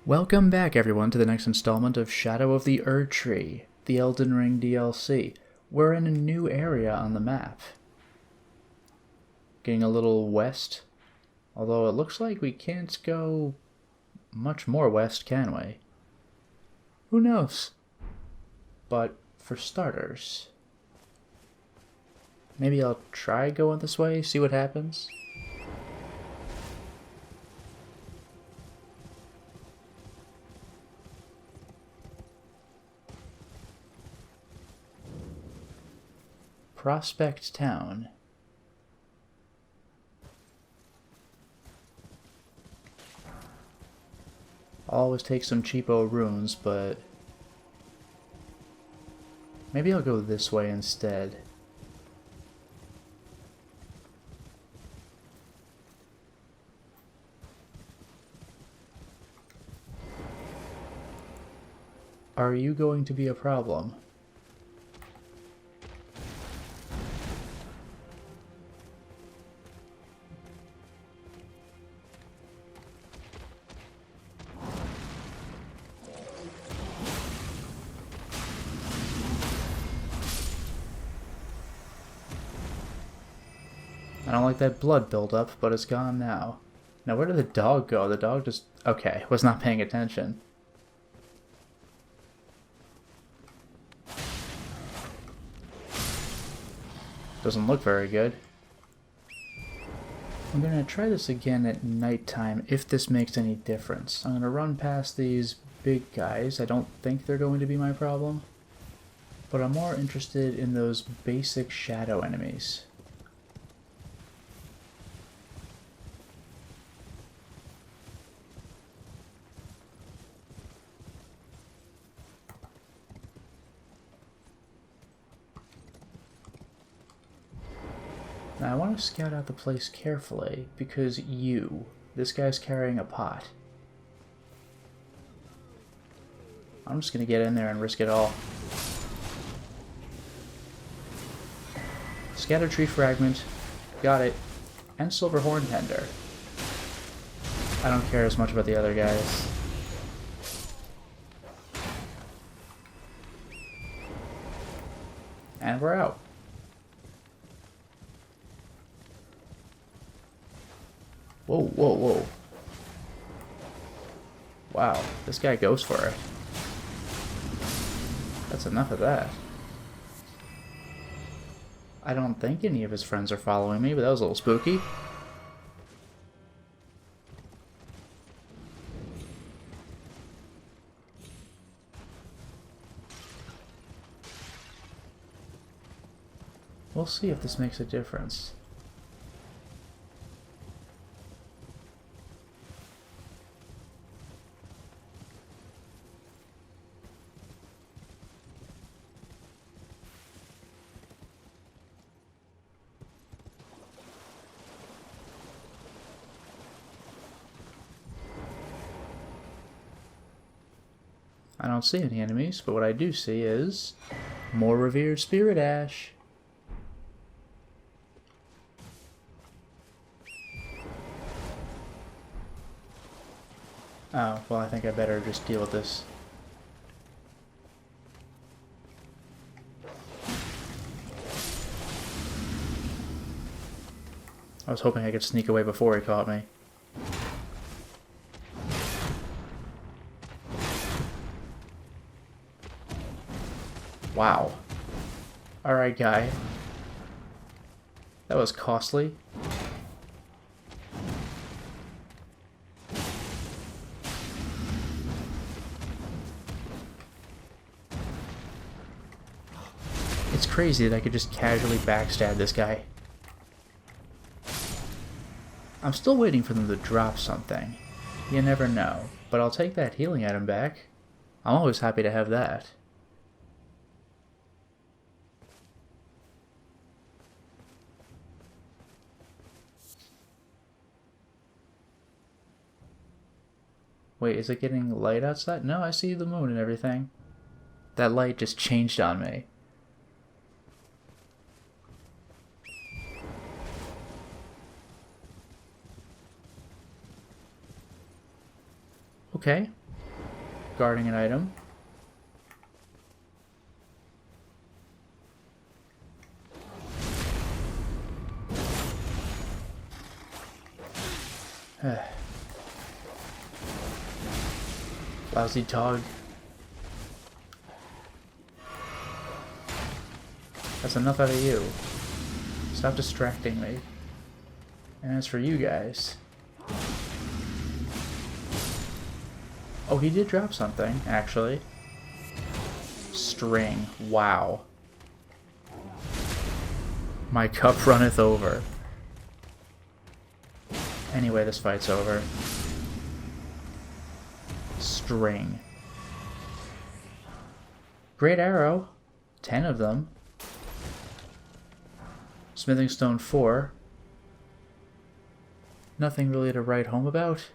Welcome back, everyone, to the next installment of Shadow of the Erdtree, the Elden Ring DLC. We're in a new area on the map. Getting a little west, although it looks like we can't go much more west, can we? Who knows? But for starters, maybe I'll try going this way, see what happens. Prospect Town. I'll always take some cheapo runes, but maybe I'll go this way instead. Are you going to be a problem? I don't like that blood buildup, but it's gone now. Now where did the dog go? The dog just... okay, was not paying attention. Doesn't look very good. I'm gonna try this again at nighttime if this makes any difference. I'm gonna run past these big guys. I don't think they're going to be my problem. But I'm more interested in those basic shadow enemies. Now I want to scout out the place carefully, because this guy's carrying a pot. I'm just going to get in there and risk it all. Scatter tree fragment, got it, and silver horn tender. I don't care as much about the other guys. And we're out. Whoa, whoa, whoa. Wow, this guy goes for it. That's enough of that. I don't think any of his friends are following me, but that was a little spooky. We'll see if this makes a difference. I don't see any enemies, but what I do see is more revered spirit ash. Oh, well, I think I better just deal with this. I was hoping I could sneak away before he caught me. Wow. Alright, guy. That was costly. It's crazy that I could just casually backstab this guy. I'm still waiting for them to drop something. You never know, but I'll take that healing item back. I'm always happy to have that. Wait, is it getting light outside? No, I see the moon and everything. That light just changed on me. Okay. guarding an item. Lousy dog. That's enough out of you. Stop distracting me. And as for you guys... Oh, he did drop something, actually. String. Wow. My cup runneth over. Anyway, this fight's over. String. Great arrow. 10 of them. Smithing stone 4. Nothing really to write home about.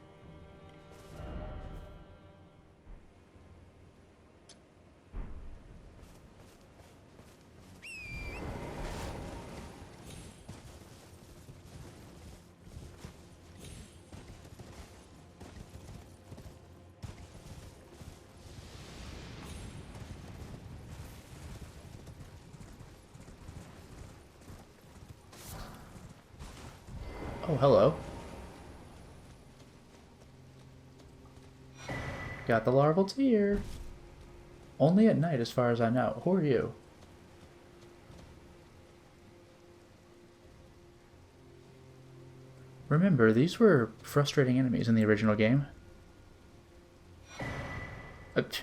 Oh, hello. Got the larval tear. Only at night, as far as I know. Who are you? Remember, these were frustrating enemies in the original game.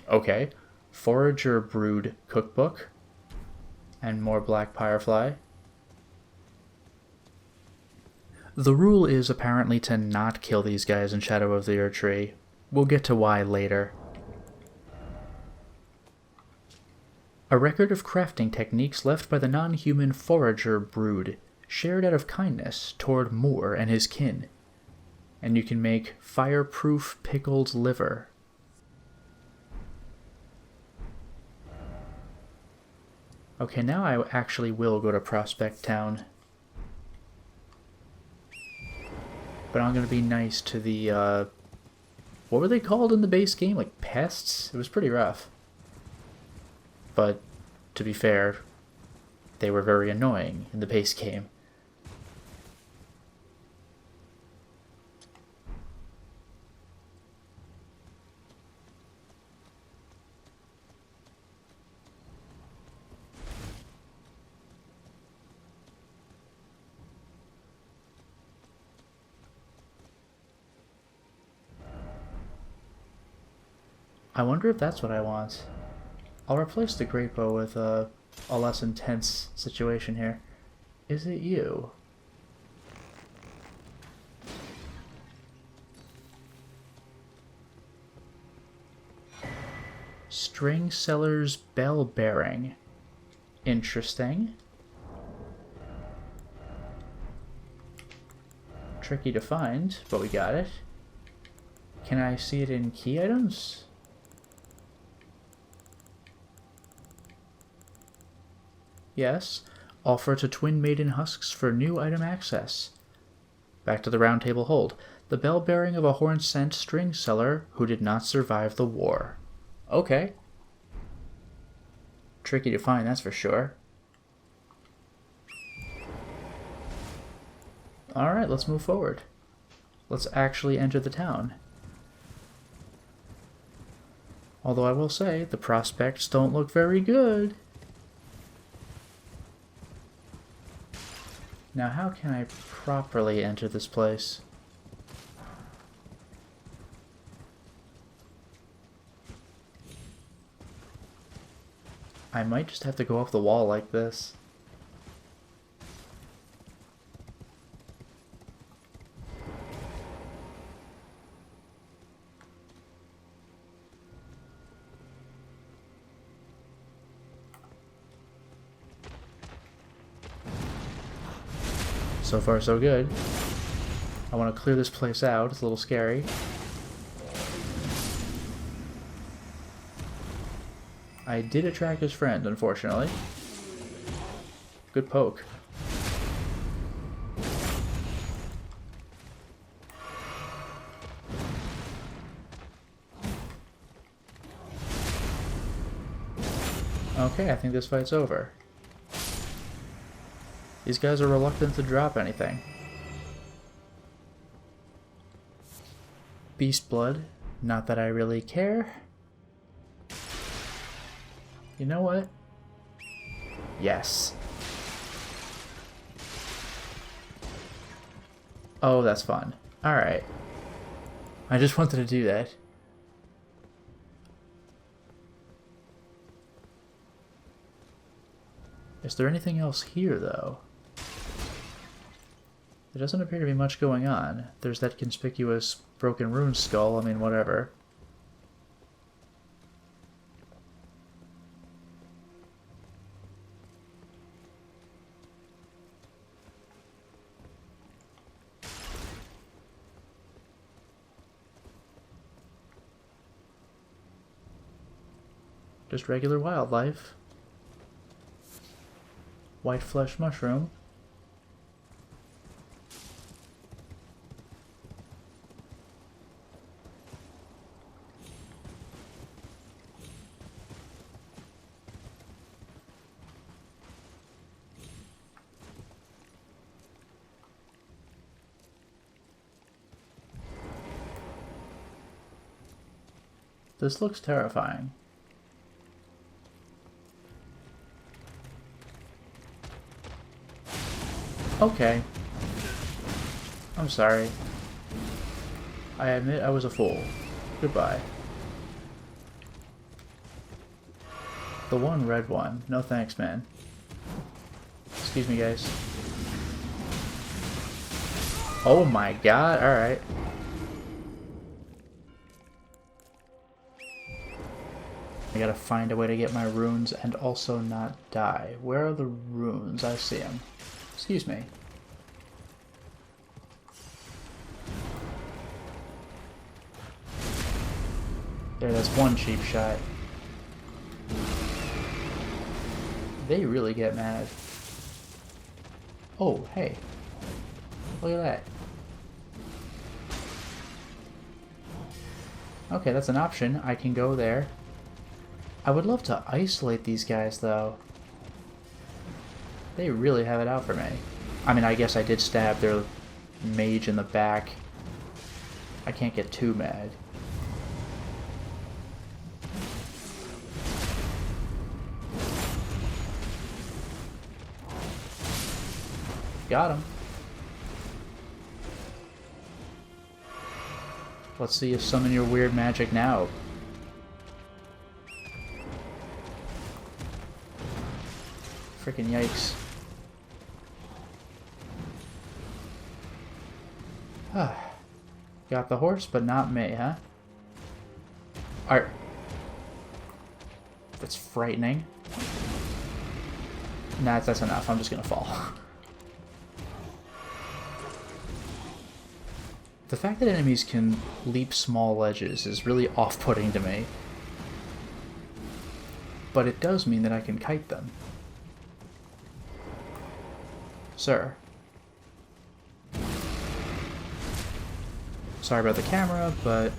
Okay. Forager Brood Cookbook. And more Black Firefly. The rule is apparently to not kill these guys in Shadow of the Erdtree. We'll get to why later. A record of crafting techniques left by the non-human Forager Brood, shared out of kindness toward Moore and his kin. And you can make fireproof pickled liver. Okay, now I actually will go to Prospect Town. But I'm going to be nice to the, what were they called in the base game? Like, pests? It was pretty rough. But, to be fair, they were very annoying in the base game. I wonder if that's what I want. I'll replace the great bow with a less intense situation here. Is it you? String seller's bell bearing. Interesting. Tricky to find, but we got it. Can I see it in key items? Yes. Offer to Twin Maiden Husks for new item access. Back to the round table hold. The bell bearing of a horn-sent string seller who did not survive the war. Okay. Tricky to find, that's for sure. Alright, let's move forward. Let's actually enter the town. Although I will say, the prospects don't look very good. Now, how can I properly enter this place? I might just have to go off the wall like this. So far, so good. I want to clear this place out. It's a little scary. I did attract his friend, unfortunately. Good poke. Okay, I think this fight's over. These guys are reluctant to drop anything. Beast blood. Not that I really care. You know what? Yes. Oh, that's fun. Alright. I just wanted to do that. Is there anything else here, though? There doesn't appear to be much going on. There's that conspicuous broken rune skull. I mean, whatever. Just regular wildlife. White flesh mushroom. This looks terrifying. Okay. I'm sorry. I admit I was a fool. Goodbye. The one red one. No thanks, man. Excuse me, guys. Oh my god, alright. I gotta find a way to get my runes and also not die. Where are the runes? I see them. Excuse me. There, that's one cheap shot. They really get mad. Oh, hey. Look at that. Okay, that's an option. I can go there. I would love to isolate these guys, though. They really have it out for me. I mean, I guess I did stab their mage in the back. I can't get too mad. Got him. Let's see you summon your weird magic now. Freaking yikes. Got the horse, but not me, huh? Alright. That's frightening. Nah, that's enough. I'm just gonna fall. The fact that enemies can leap small ledges is really off-putting to me. But it does mean that I can kite them. Sir. Sorry about the camera, but...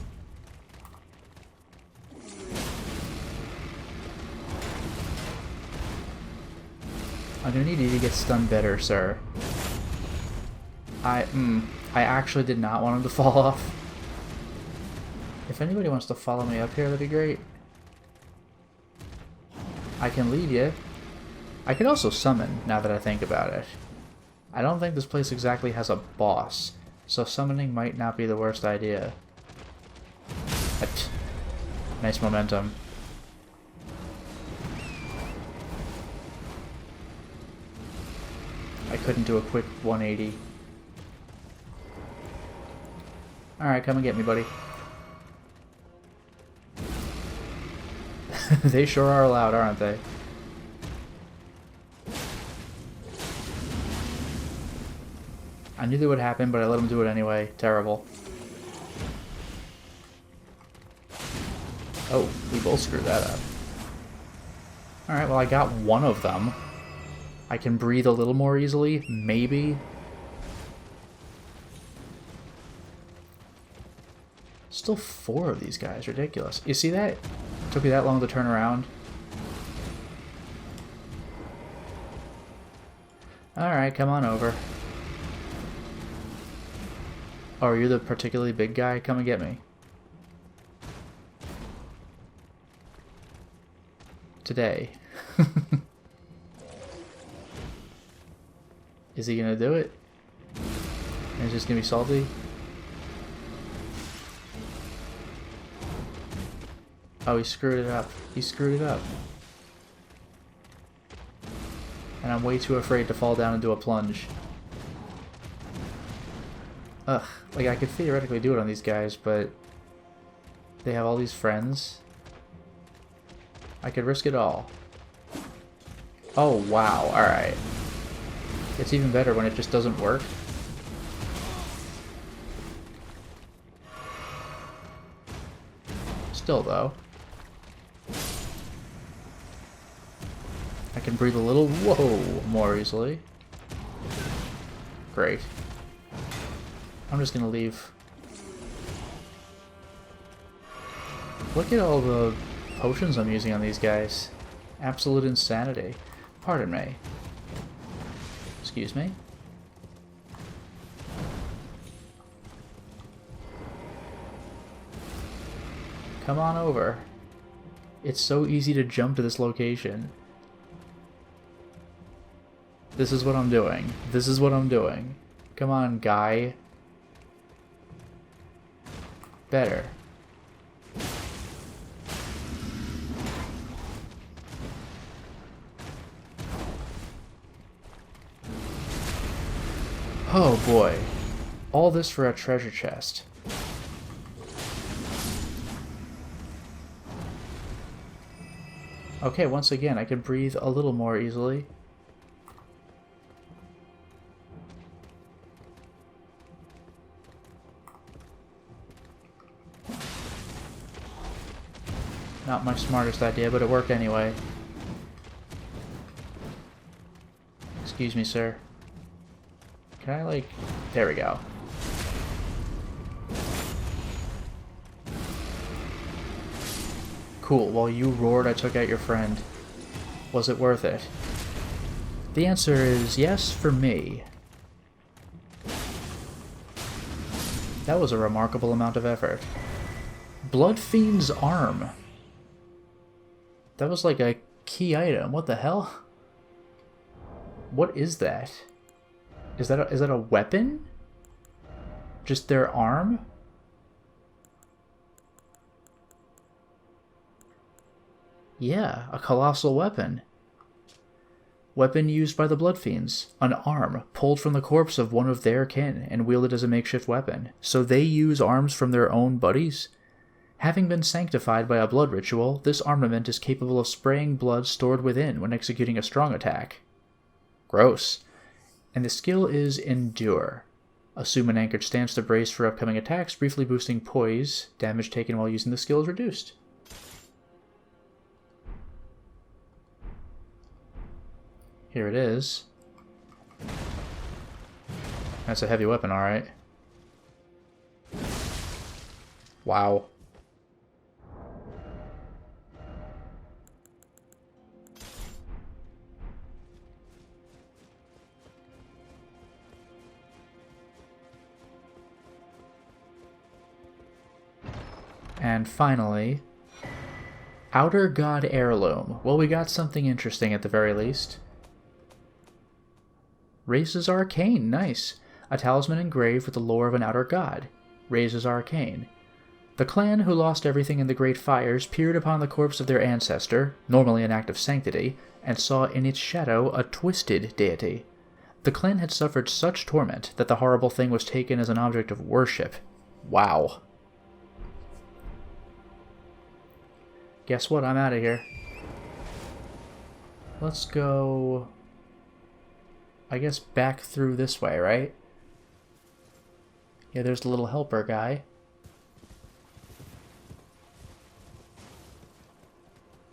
I'm gonna need you to get stunned better, sir. I actually did not want him to fall off. If anybody wants to follow me up here, that'd be great. I can lead you. I could also summon, now that I think about it. I don't think this place exactly has a boss, so summoning might not be the worst idea. Nice momentum. I couldn't do a quick 180. Alright, come and get me, buddy. They sure are loud, aren't they? I knew that would happen, but I let them do it anyway. Terrible. Oh, we both screwed that up. Alright, well I got one of them. I can breathe a little more easily, maybe. Still 4 of these guys, ridiculous. You see that? It took me that long to turn around. Alright, come on over. Oh, are you the particularly big guy? Come and get me. Today. Is he gonna do it? And he's just gonna be salty? Oh, he screwed it up. He screwed it up. And I'm way too afraid to fall down and do a plunge. Ugh, like I could theoretically do it on these guys, but they have all these friends. I could risk it all. Oh, wow, alright. It's even better when it just doesn't work. Still, though. I can breathe a little, whoa, more easily. Great. I'm just gonna leave. Look at all the potions I'm using on these guys. Absolute insanity. Pardon me. Excuse me. Come on over. It's so easy to jump to this location. This is what I'm doing. This is what I'm doing. Come on, guy. Better. Oh boy. All this for a treasure chest. Okay, once again, I can breathe a little more easily. Not my smartest idea, but it worked anyway. Excuse me, sir. Can I, like... There we go. Cool. While you roared, I took out your friend. Was it worth it? The answer is yes for me. That was a remarkable amount of effort. Bloodfiend's arm. That was like a key item. What the hell? What is that? Is that a weapon? Just their arm? Yeah, a colossal weapon. Weapon used by the Bloodfiends. An arm pulled from the corpse of one of their kin and wielded as a makeshift weapon. So they use arms from their own buddies? Having been sanctified by a blood ritual, this armament is capable of spraying blood stored within when executing a strong attack. Gross. And the skill is Endure. Assume an anchored stance to brace for upcoming attacks, briefly boosting poise. Damage taken while using the skill is reduced. Here it is. That's a heavy weapon, alright. Wow. And finally, Outer God Heirloom. Well, we got something interesting at the very least. Raises Arcane, nice. A talisman engraved with the lore of an outer god. Raises Arcane. The clan who lost everything in the Great Fires peered upon the corpse of their ancestor, normally an act of sanctity, and saw in its shadow a twisted deity. The clan had suffered such torment that the horrible thing was taken as an object of worship. Wow. Guess what? I'm out of here. Let's go... I guess back through this way, right? Yeah, there's the little helper guy.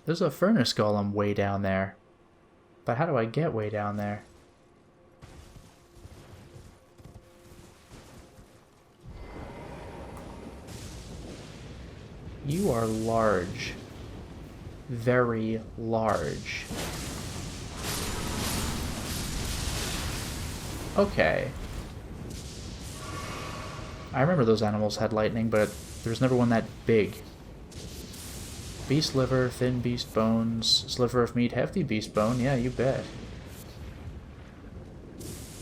There's a furnace golem way down there. But how do I get way down there? You are large. Very large. Okay. I remember those animals had lightning, but there was never one that big. Beast liver, thin beast bones, sliver of meat, hefty beast bone. Yeah, you bet.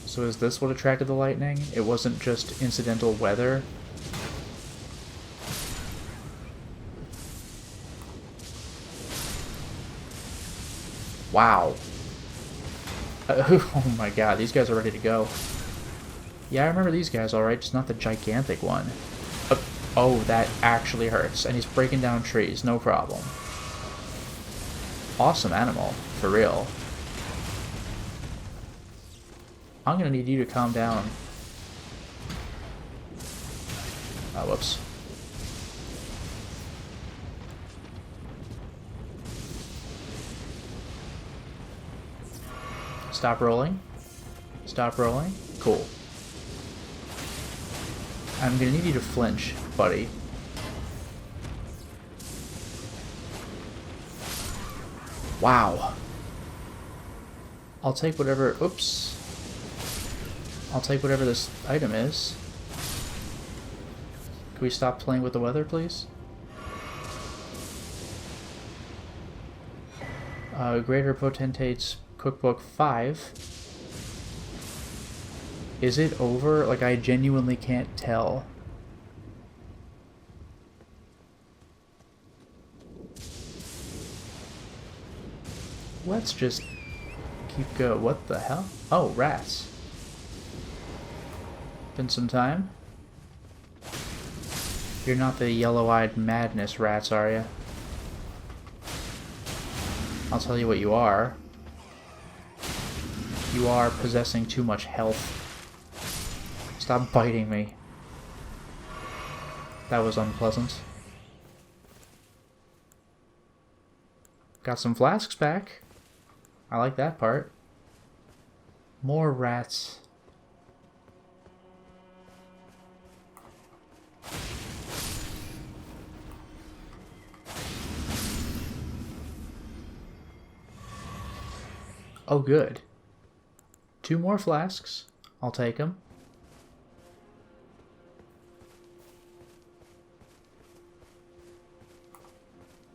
So is this what attracted the lightning? It wasn't just incidental weather? Wow. Oh my god, these guys are ready to go. Yeah, I remember these guys alright, just not the gigantic one. Oh, that actually hurts. And he's breaking down trees, no problem. Awesome animal, for real. I'm gonna need you to calm down. Oh, whoops. Stop rolling. Stop rolling. Cool. I'm gonna need you to flinch, buddy. Wow. I'll take whatever... Oops. I'll take whatever this item is. Can we stop playing with the weather, please? Greater Potentate's Cookbook 5. Is it over? Like, I genuinely can't tell. Let's just keep going. What the hell? Oh, rats. Been some time? You're not the yellow-eyed madness rats, are you? I'll tell you what you are. You are possessing too much health. Stop biting me. That was unpleasant. Got some flasks back. I like that part. More rats. Oh, good. 2 more flasks. I'll take them.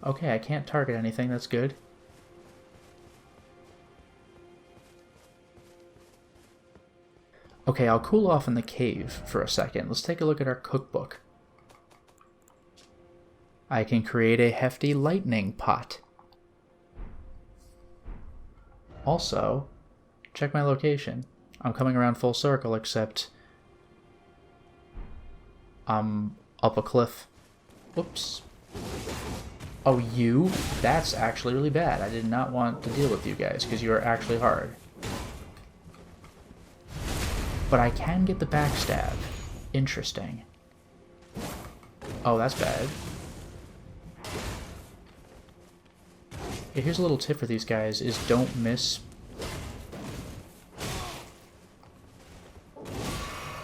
Okay, I can't target anything. That's good. Okay, I'll cool off in the cave for a second. Let's take a look at our cookbook. I can create a hefty lightning pot. Also, check my location. I'm coming around full circle, except I'm up a cliff. Whoops. Oh, you? That's actually really bad. I did not want to deal with you guys, because you are actually hard. But I can get the backstab. Interesting. Oh, that's bad. Yeah, here's a little tip for these guys, is don't miss.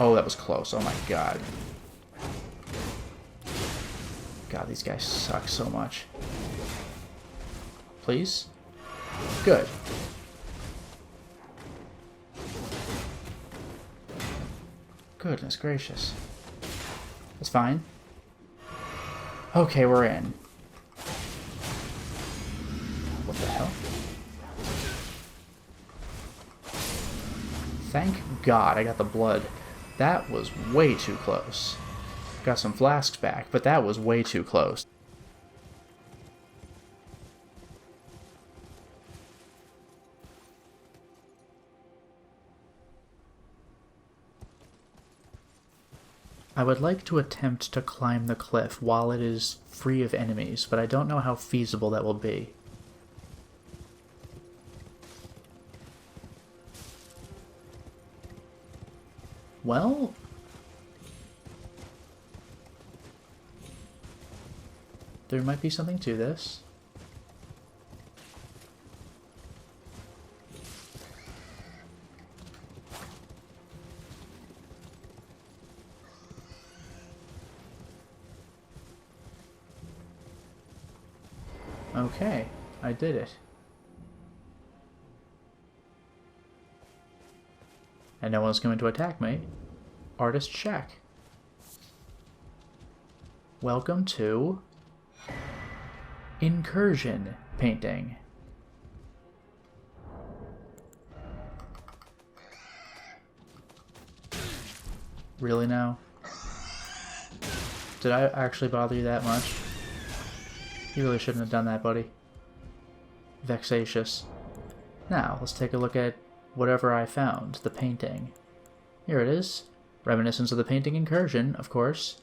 Oh, that was close. Oh my god. God, these guys suck so much. Please? Good. Goodness gracious. That's fine. Okay, we're in. What the hell? Thank God I got the blood. That was way too close. Got some flasks back, but that was way too close. I would like to attempt to climb the cliff while it is free of enemies, but I don't know how feasible that will be. Well, there might be something to this. Okay, I did it. And no one's going to attack me. Artist Shack. Welcome to Incursion Painting. Really now? Did I actually bother you that much? You really shouldn't have done that, buddy. Vexatious. Now, let's take a look at whatever I found, the painting. Here it is. Reminiscence of the painting Incursion, of course.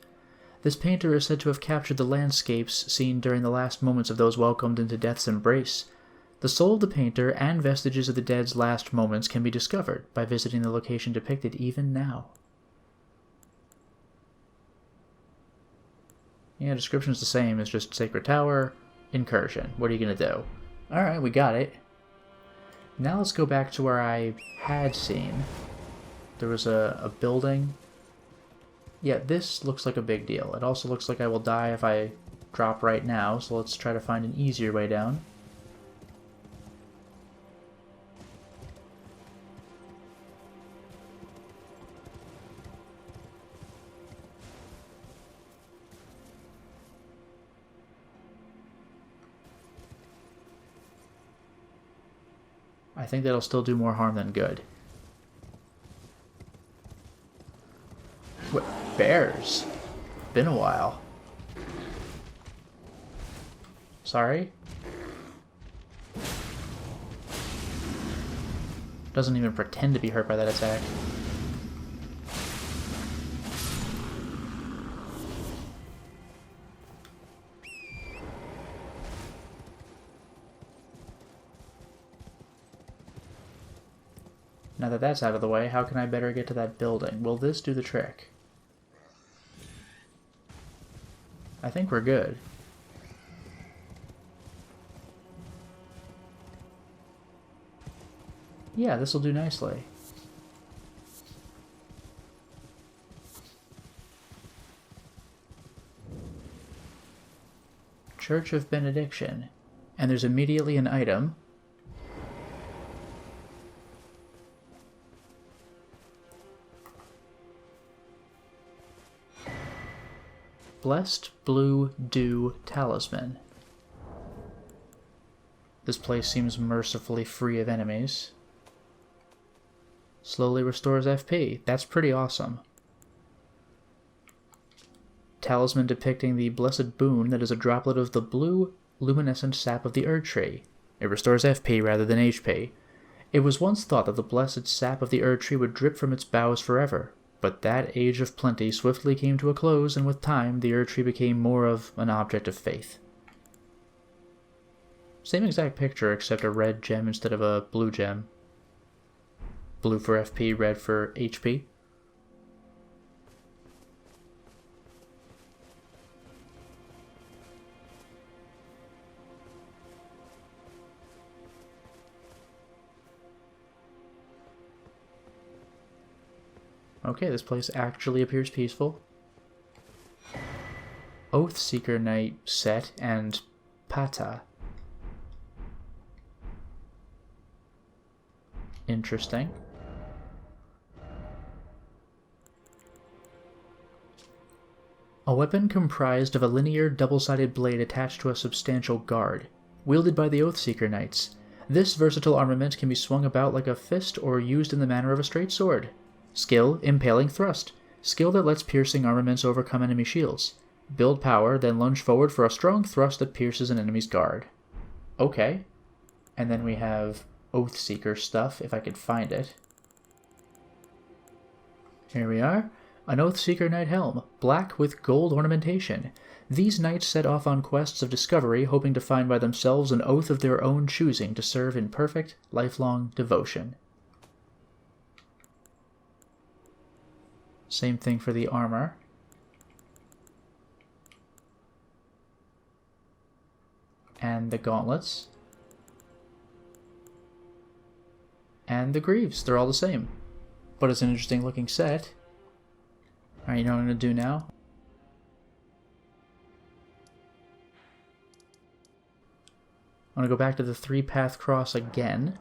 This painter is said to have captured the landscapes seen during the last moments of those welcomed into death's embrace. The soul of the painter and vestiges of the dead's last moments can be discovered by visiting the location depicted even now. Yeah, description's the same, it's just Sacred Tower, Incursion. What are you gonna do? Alright, we got it. Now let's go back to where I had seen. There was a building. Yeah, this looks like a big deal. It also looks like I will die if I drop right now, so let's try to find an easier way down. I think that'll still do more harm than good. What? Bears? Been a while. Sorry? Doesn't even pretend to be hurt by that attack. Now that that's out of the way, how can I better get to that building? Will this do the trick? I think we're good. Yeah, this will do nicely. Church of Benediction. And there's immediately an item. Blessed Blue Dew Talisman. This place seems mercifully free of enemies. Slowly restores FP. That's pretty awesome. Talisman depicting the blessed boon that is a droplet of the blue, luminescent sap of the Erdtree. It restores FP rather than HP. It was once thought that the blessed sap of the Erdtree would drip from its boughs forever. But that age of plenty swiftly came to a close, and with time, the Erdtree became more of an object of faith. Same exact picture, except a red gem instead of a blue gem. Blue for FP, red for HP. Okay, this place actually appears peaceful. Oathseeker Knight set and Pata. Interesting. A weapon comprised of a linear, double-sided blade attached to a substantial guard, wielded by the Oathseeker Knights. This versatile armament can be swung about like a fist or used in the manner of a straight sword. Skill, Impaling Thrust. Skill that lets piercing armaments overcome enemy shields. Build power, then lunge forward for a strong thrust that pierces an enemy's guard. Okay. And then we have Oathseeker stuff, if I could find it. Here we are. An Oathseeker Knight Helm, black with gold ornamentation. These knights set off on quests of discovery, hoping to find by themselves an oath of their own choosing to serve in perfect, lifelong devotion. Same thing for the armor. And the gauntlets. And the greaves. They're all the same. But it's an interesting looking set. Alright, you know what I'm going to do now? I'm going to go back to the 3-path cross again.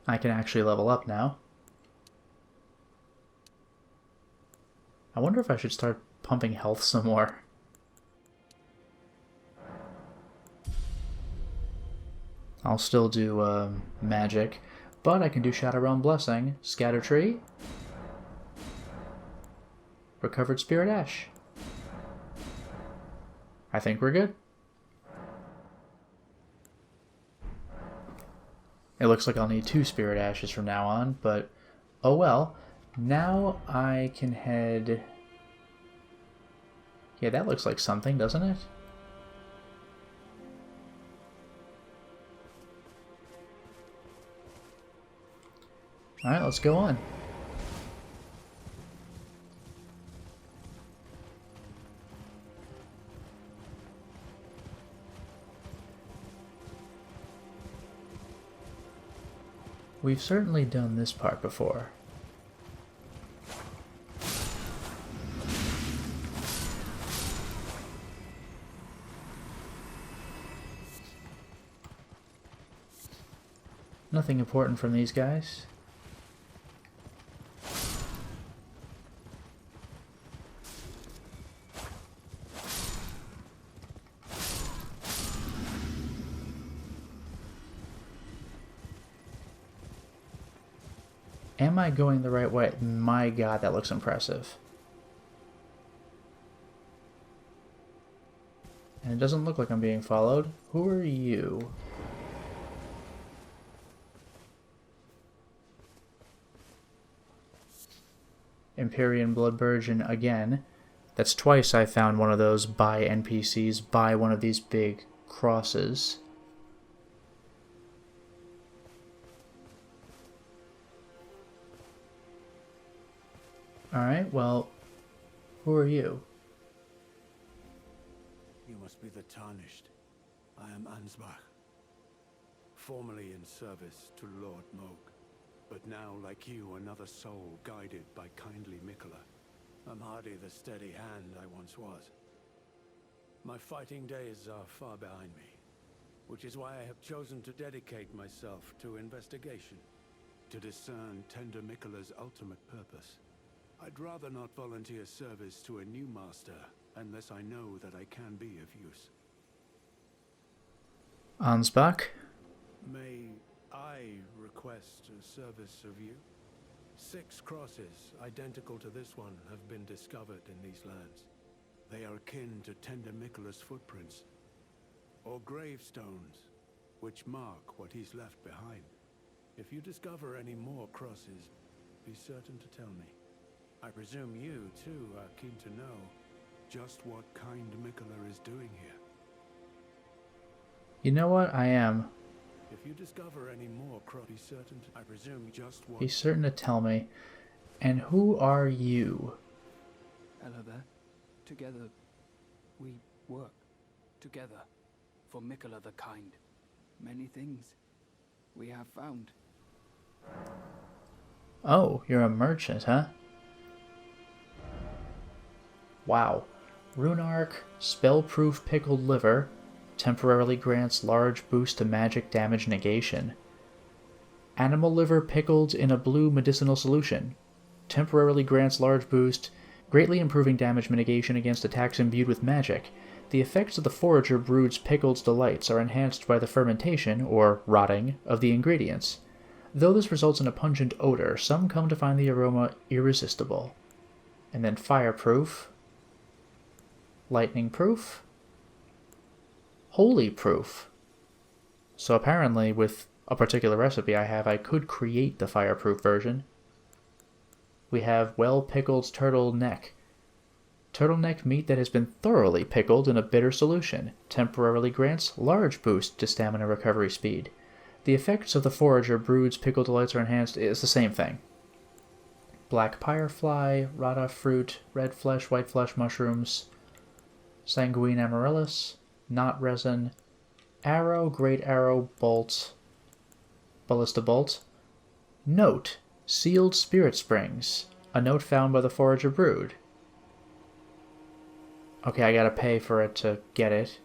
I can actually level up now. I wonder if I should start pumping health some more. I'll still do magic, but I can do Shadow Realm Blessing, Scatter Tree, Recovered Spirit Ash. I think we're good. It looks like I'll need 2 Spirit Ashes from now on, but oh well. Now I can head... Yeah, that looks like something, doesn't it? Alright, let's go on. We've certainly done this part before. Nothing important from these guys. Am I going the right way? My god, that looks impressive. And it doesn't look like I'm being followed. Who are you? Empyrean Bloodburgeon again. That's twice I found one of those by NPCs by one of these big crosses. Alright, well, who are you? You must be the Tarnished. I am Ansbach. Formerly in service to Lord Moog, but now, like you, another soul guided by kindly Mikola. I'm hardly the steady hand I once was. My fighting days are far behind me, which is why I have chosen to dedicate myself to investigation, to discern tender Mikola's ultimate purpose. I'd rather not volunteer service to a new master unless I know that I can be of use. Ansbach? May I request a service of you? 6 crosses identical to this one have been discovered in these lands. They are akin to tender Mikola's footprints, or gravestones, which mark what he's left behind. If you discover any more crosses, be certain to tell me. I presume you, too, are keen to know just what kind Mikola is doing here. You know what? I am. If you discover any more crosses, be certain to... I presume just what... Be certain to tell me. And who are you? Hello there. Together, we work. Together. For Mikola the Kind. Many things we have found. Oh, you're a merchant, huh? Wow. Runark, spell-proof pickled liver, temporarily grants large boost to magic damage negation. Animal liver pickled in a blue medicinal solution. Temporarily grants large boost, greatly improving damage mitigation against attacks imbued with magic. The effects of the forager brood's pickled delights are enhanced by the fermentation, or rotting, of the ingredients. Though this results in a pungent odor, some come to find the aroma irresistible. And then fireproof, lightning proof, holy proof. So apparently with a particular recipe I have, I could create the fireproof version. We have well-pickled turtleneck. Turtleneck meat that has been thoroughly pickled in a bitter solution. Temporarily grants large boost to stamina recovery speed. The effects of the forager brood's pickled delights are enhanced. It's the same thing. Black firefly, rata fruit, red flesh, white flesh mushrooms, sanguine amaryllis, knot resin, arrow, great arrow, bolt, ballista bolt. Note, sealed spirit springs, a note found by the forager brood. Okay, I gotta pay for it to get it.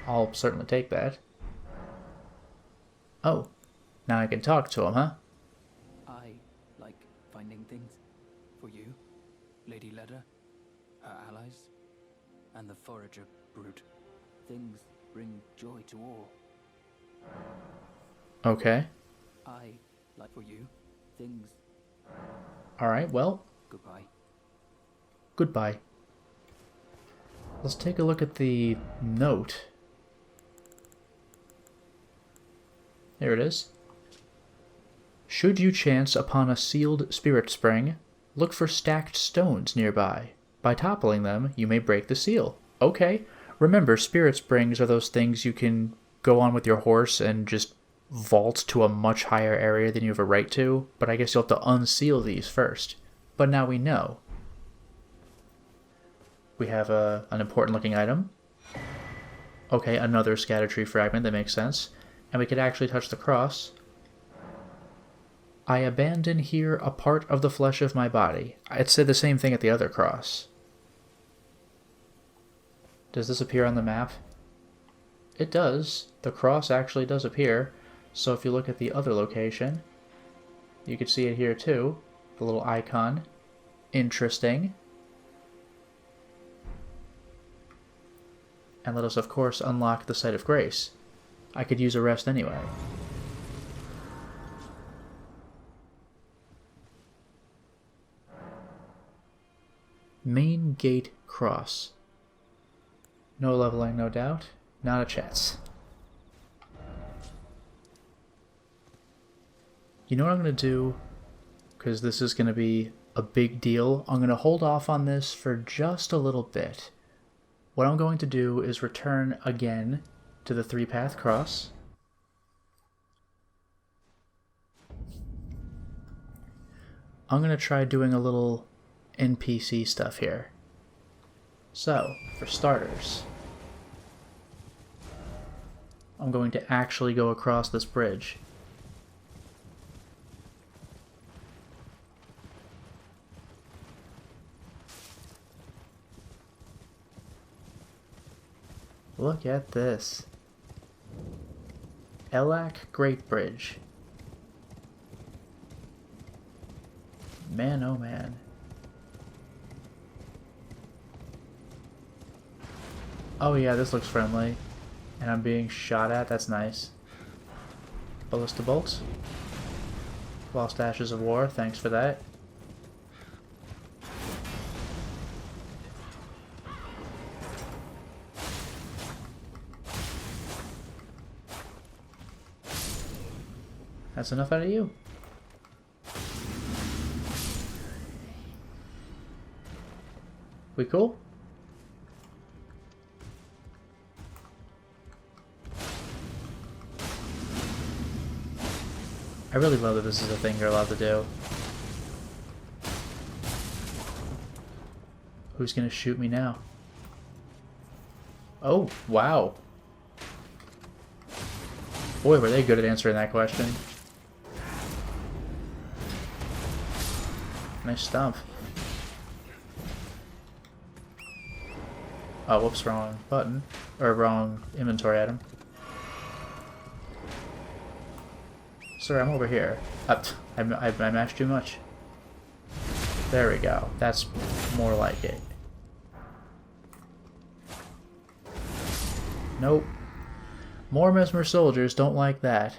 I'll certainly take that. Oh, Now I can talk to him, huh? I like finding things. For you, Lady Leda, her allies, and the forager brute. Things bring joy to all. Okay. I like for you, things. Alright, well, Goodbye. goodbye. Let's take a look at the note. There it is. Should you chance upon a sealed spirit spring, look for stacked stones nearby. By toppling them, you may break the seal. Okay. Remember, spirit springs are those things you can go on with your horse and just vault to a much higher area than you have a right to, but I guess you'll have to unseal these first. But now we know. We have an important looking item. Okay, another Erdtree fragment, that makes sense. And we could actually touch the cross. I abandon here a part of the flesh of my body. It said the same thing at the other cross. Does this appear on the map? It does. The cross actually does appear. So if you look at the other location, you can see it here too. The little icon. Interesting. And let us, of course, unlock the Site of Grace. I could use a rest anyway. Main Gate Cross. No leveling, no doubt. Not a chance. You know what I'm going to do? Because this is going to be a big deal. I'm going to hold off on this for just a little bit. What I'm going to do is return again to the 3-path cross. I'm going to try doing a little NPC stuff here. So, for starters, I'm going to actually go across this bridge. Look at this. Elac Great Bridge. Man, oh man. Oh yeah, this looks friendly. And I'm being shot at, that's nice. Ballista bolts. Lost Ashes of War, thanks for that. That's enough out of you. We cool? I really love that this is a thing you're allowed to do. Who's gonna shoot me now? Oh, wow. Boy, were they good at answering that question. Nice stomp. Oh, whoops, wrong button. Or wrong inventory item. Sorry, I'm over here. I mashed too much. There we go. That's more like it. Nope. More Mesmer soldiers don't like that.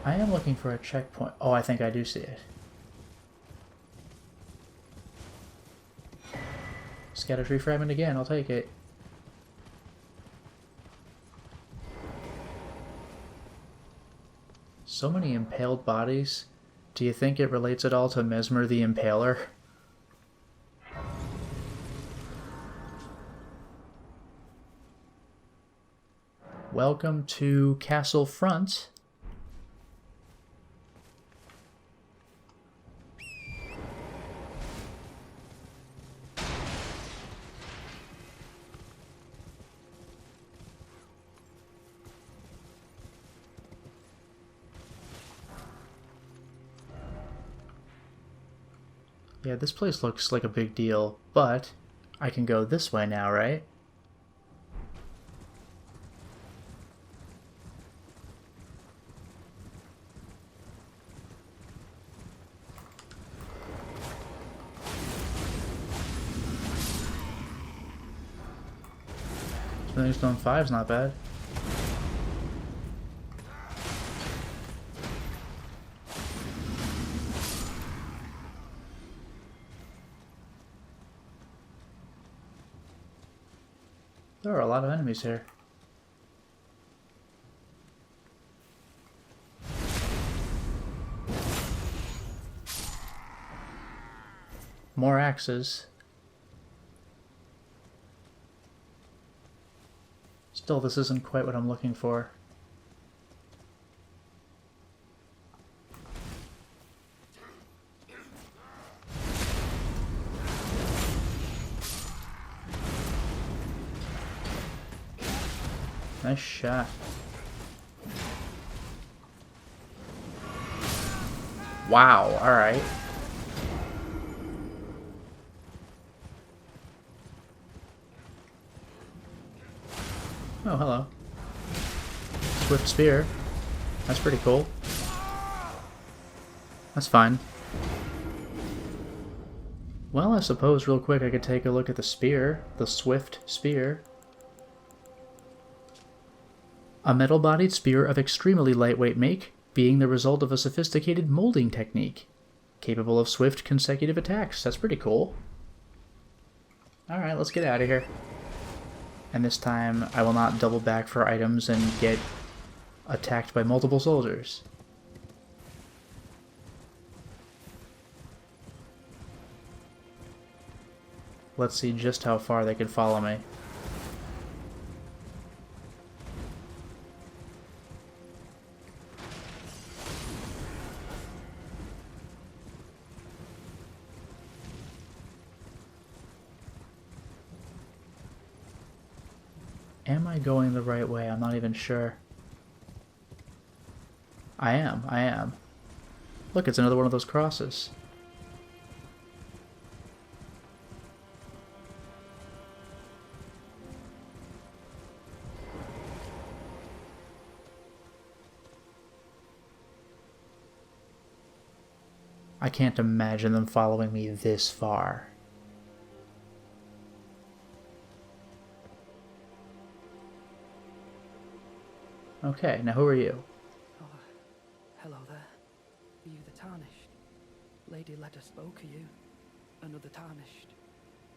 I am looking for a checkpoint. Oh, I think I do see it. Erdtree fragment again, I'll take it. So many impaled bodies. Do you think it relates at all to Mesmer the Impaler? Welcome to Castle Front. Yeah, this place looks like a big deal, but I can go this way now, right? Smithing Stone 5's not bad. There are a lot of enemies here. More axes. Still, this isn't quite what I'm looking for. Nice shot. Wow, alright. Oh, hello. Swift Spear. That's pretty cool. That's fine. Well, I suppose real quick I could take a look at the spear. The Swift Spear. A metal-bodied spear of extremely lightweight make, being the result of a sophisticated molding technique. Capable of swift, consecutive attacks. That's pretty cool. Alright, let's get out of here. And this time, I will not double back for items and get attacked by multiple soldiers. Let's see just how far they can follow me. Am I going the right way? I'm not even sure. I am. Look, it's another one of those crosses. I can't imagine them following me this far. Okay, now who are you? Oh, hello there. Are you the Tarnished? Lady Leda spoke of you. Another Tarnished.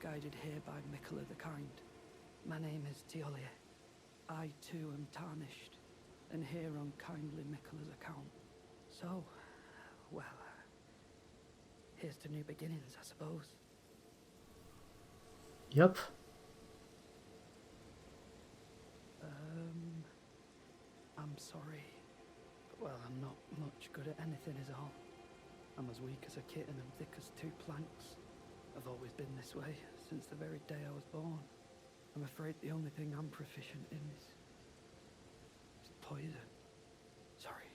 Guided here by Mikola the Kind. My name is Teolia. I too am Tarnished, and here on kindly Mikola's account. So, well, here's to new beginnings, I suppose. Yep. I'm sorry. Well, I'm not much good at anything is all. I'm as weak as a kitten and thick as two planks. I've always been this way, since the very day I was born. I'm afraid the only thing I'm proficient in is poison. Sorry.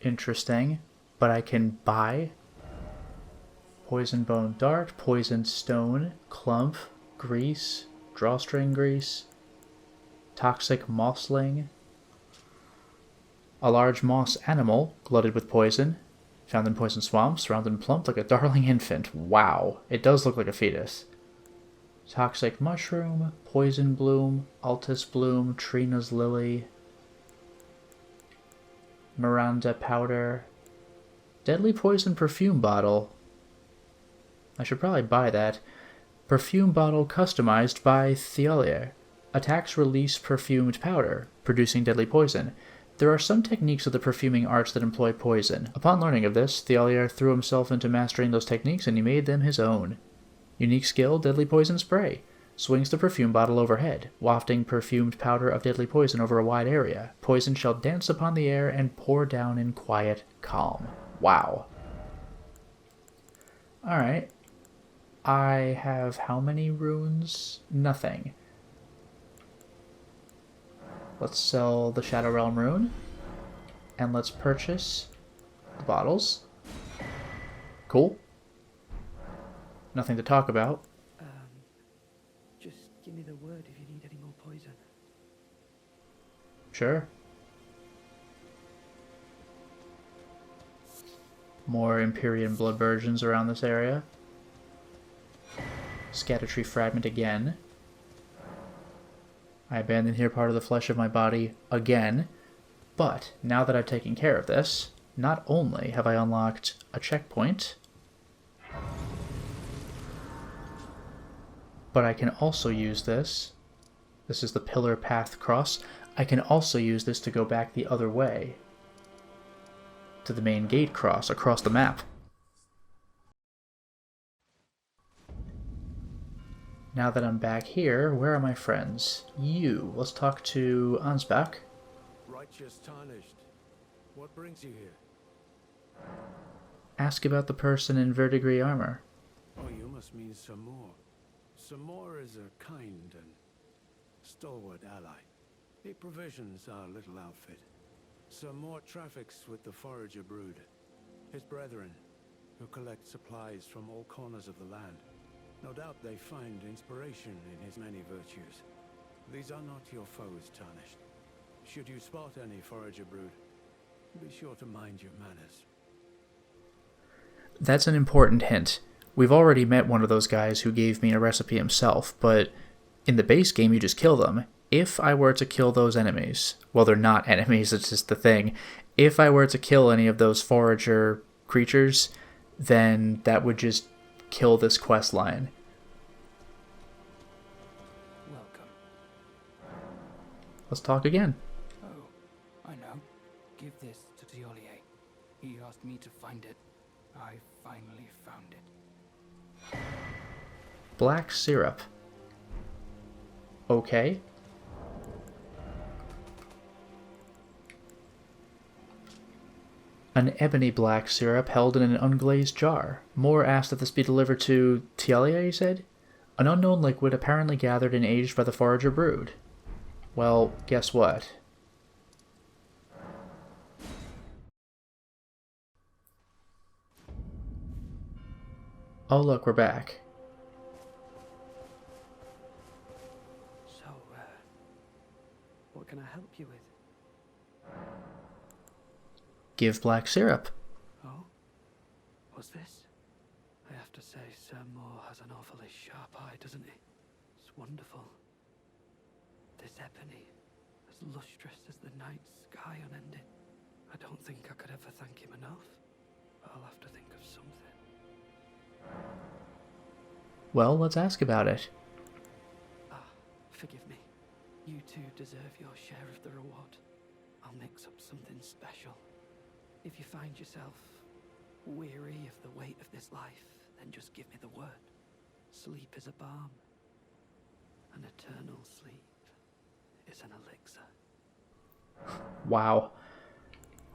Interesting. But I can buy Poison Bone Dart, Poison Stone, Clump, Grease, Drawstring Grease, Toxic Mossling, a large moss animal glutted with poison, found in poison swamps, round and plump like a darling infant. Wow, it does look like a fetus. Toxic Mushroom, Poison Bloom, Altus Bloom, Trina's Lily, Miranda Powder, Deadly Poison Perfume Bottle. I should probably buy that. Perfume Bottle customized by Theolier. Attacks release perfumed powder, producing deadly poison. There are some techniques of the perfuming arts that employ poison. Upon learning of this, Theolier threw himself into mastering those techniques and he made them his own. Unique skill, Deadly Poison Spray. Swings the perfume bottle overhead, wafting perfumed powder of deadly poison over a wide area. Poison shall dance upon the air and pour down in quiet calm. Wow. Alright. I have how many runes? Nothing. Let's sell the Shadow Realm rune. And let's purchase the bottles. Cool. Nothing to talk about. Just give me the word if you need any more poison. Sure. More Empyrean blood versions around this area. Scattertree fragment again. I abandoned here part of the flesh of my body again. But now that I've taken care of this, not only have I unlocked a checkpoint, but I can also use this. This is the pillar path cross. I can also use this to go back the other way to the main gate cross across the map. Now that I'm back here, where are my friends? You. Let's talk to Ansbach. Righteous Tarnished. What brings you here? Ask about the person in verdigris armor. Oh, you must mean Samor. Samor is a kind and stalwart ally. He provisions our little outfit. Samor traffics with the Forager brood, his brethren, who collect supplies from all corners of the land. No doubt they find inspiration in his many virtues. These are not your foes, Tarnished. Should you spot any Forager brood, be sure to mind your manners. That's an important hint. We've already met one of those guys who gave me a recipe himself, but in the base game you just kill them. If I were to kill those enemies, well, they're not enemies, it's just the thing. If I were to kill any of those Forager creatures, then that would just kill this quest line. Welcome. Let's talk again. Oh, I know. Give this to Tiolier. He asked me to find it. I finally found it. Black syrup. Okay. An ebony black syrup held in an unglazed jar. Moore asked that this be delivered to Tialia, he said? An unknown liquid apparently gathered and aged by the Forager brood. Well, guess what? Oh look, we're back. So, what can I help you with? Give black syrup. Oh? What's this? I have to say, Sir Moore has an awfully sharp eye, doesn't he? It's wonderful. This ebony, as lustrous as the night sky unending. I don't think I could ever thank him enough. But I'll have to think of something. Well, let's ask about it. Forgive me. You two deserve your share of the reward. I'll mix up something special. If you find yourself weary of the weight of this life, then just give me the word. Sleep is a balm. An eternal sleep is an elixir. Wow.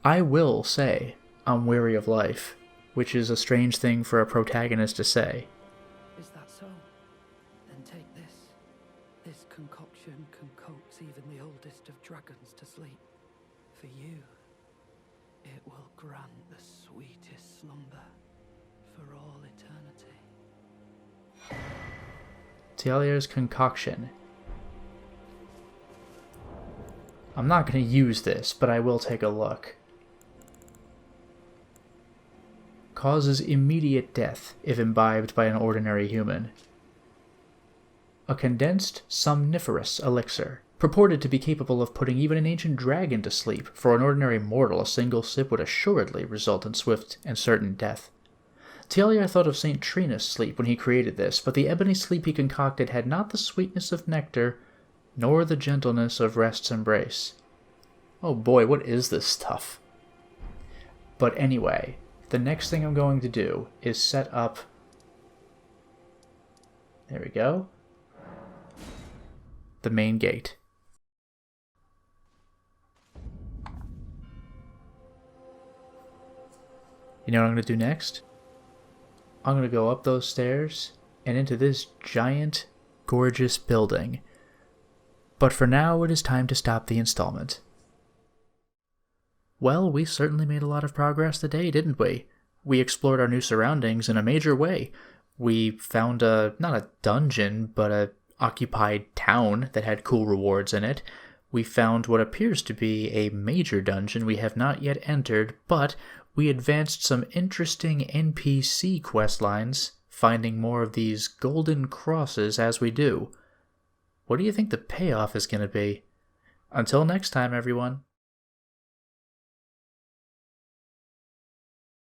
I will say I'm weary of life, which is a strange thing for a protagonist to say. Is that so? Then take this. This concoction concocts even the oldest of dragons to sleep. For you, it will grant the sweetest slumber for all eternity. Tialier's concoction. I'm not going to use this, but I will take a look. Causes immediate death if imbibed by an ordinary human. A condensed somniferous elixir, purported to be capable of putting even an ancient dragon to sleep. For an ordinary mortal, a single sip would assuredly result in swift and certain death. Tialier thought of St. Trina's sleep when he created this, but the ebony sleep he concocted had not the sweetness of nectar, nor the gentleness of rest's embrace. Oh boy, what is this stuff? But anyway, the next thing I'm going to do is set up... There we go. The main gate. You know what I'm going to do next? I'm going to go up those stairs and into this giant, gorgeous building. But for now, it is time to stop the installment. Well, we certainly made a lot of progress today, didn't we? we explored our new surroundings in a major way. We found not a dungeon, but a occupied town that had cool rewards in it. We found what appears to be a major dungeon we have not yet entered, but we advanced some interesting NPC questlines, finding more of these golden crosses as we do. What do you think the payoff is going to be? Until next time, everyone.